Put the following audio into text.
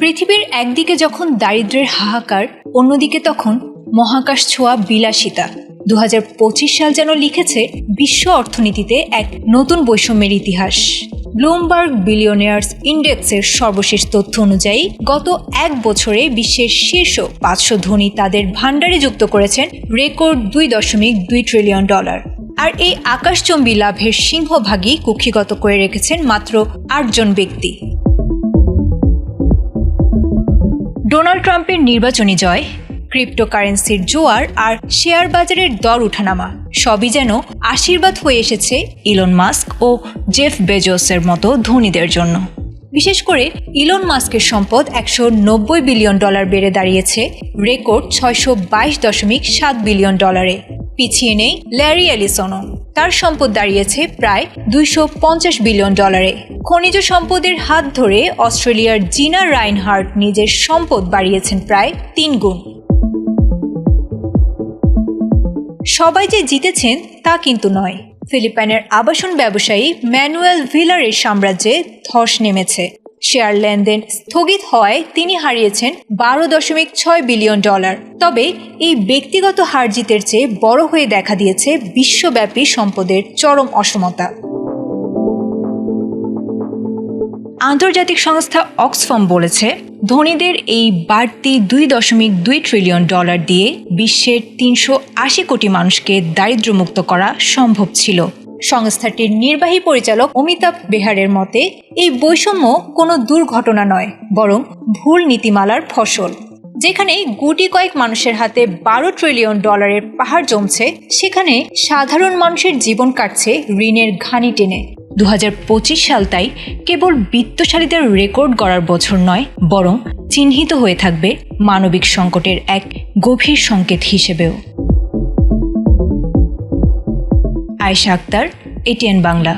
পৃথিবীর একদিকে যখন দারিদ্র্যের হাহাকার, অন্যদিকে তখন মহাকাশ ছোঁয়া বিলাসিতা। 2025 সাল যেন লিখেছে বিশ্ব অর্থনীতিতে এক নতুন বৈষম্যের ইতিহাস। ব্লুমবার্গ বিলিয়নিয়ার্স ইন্ডেক্সের সর্বশেষ তথ্য অনুযায়ী গত এক বছরে বিশ্বের শীর্ষ 500 ধনী তাদের ভাণ্ডারে যুক্ত করেছেন রেকর্ড $2.2 ট্রিলিয়ন। আর এই আকাশচুম্বী লাভের সিংহভাগই কুক্ষিগত করে রেখেছেন মাত্র 8 জন ব্যক্তি। ডোনাল্ড ট্রাম্পের নির্বাচনী জয়, ক্রিপ্টোকারেন্সির জোয়ার আর শেয়ার বাজারের দর ওঠানামা সবই যেন আশীর্বাদ হয়ে এসেছে ইলন মাস্ক ও জেফ বেজোসের মতো ধনীদের জন্য। বিশেষ করে ইলন মাস্কের সম্পদ $190 বিলিয়ন বেড়ে দাঁড়িয়েছে রেকর্ড $622.7 বিলিয়ন। পিছিয়ে নেই ল্যারি এলিসনও, তার সম্পদ দাঁড়িয়েছে প্রায় $250 বিলিয়ন। খনিজ সম্পদের হাত ধরে অস্ট্রেলিয়ার জিনা রাইনহার্ট নিজের সম্পদ বাড়িয়েছেন প্রায় 3 গুণ। সবাই যে জিতেছেন তা কিন্তু নয়। ফিলিপাইনের আবাসন ব্যবসায়ী ম্যানুয়েল ভিলারের সাম্রাজ্যে ধস নেমেছে। শেয়ার লেনদেন স্থগিত হওয়ায় তিনি হারিয়েছেন $12.6 বিলিয়ন। তবে এই ব্যক্তিগত হার জিতের চেয়ে বড় হয়ে দেখা দিয়েছে বিশ্বব্যাপী সম্পদের চরম অসমতা। আন্তর্জাতিক সংস্থা অক্সফাম বলেছে, ধনীদের এই বাড়তি $2.2 ট্রিলিয়ন দিয়ে বিশ্বের 380 কোটি মানুষকে দারিদ্র্যমুক্ত করা সম্ভব ছিল। সংস্থাটির নির্বাহী পরিচালক অমিতাভ বেহারের মতে, এই বৈষম্য কোনো দুর্ঘটনা নয়, বরং ভুল নীতিমালার ফসল। যেখানে গুটি কয়েক মানুষের হাতে $12 ট্রিলিয়ন পাহাড় জমছে, সেখানে সাধারণ মানুষের জীবন কাটছে ঋণের ঘানি টেনে। 2025 সাল তাই কেবল বিত্তশালীদের রেকর্ড গড়ার বছর নয়, বরং চিহ্নিত হয়ে থাকবে মানবিক সংকটের এক গভীর সংকেত হিসেবেও। আয়েশা আক্তার, ATN বাংলা।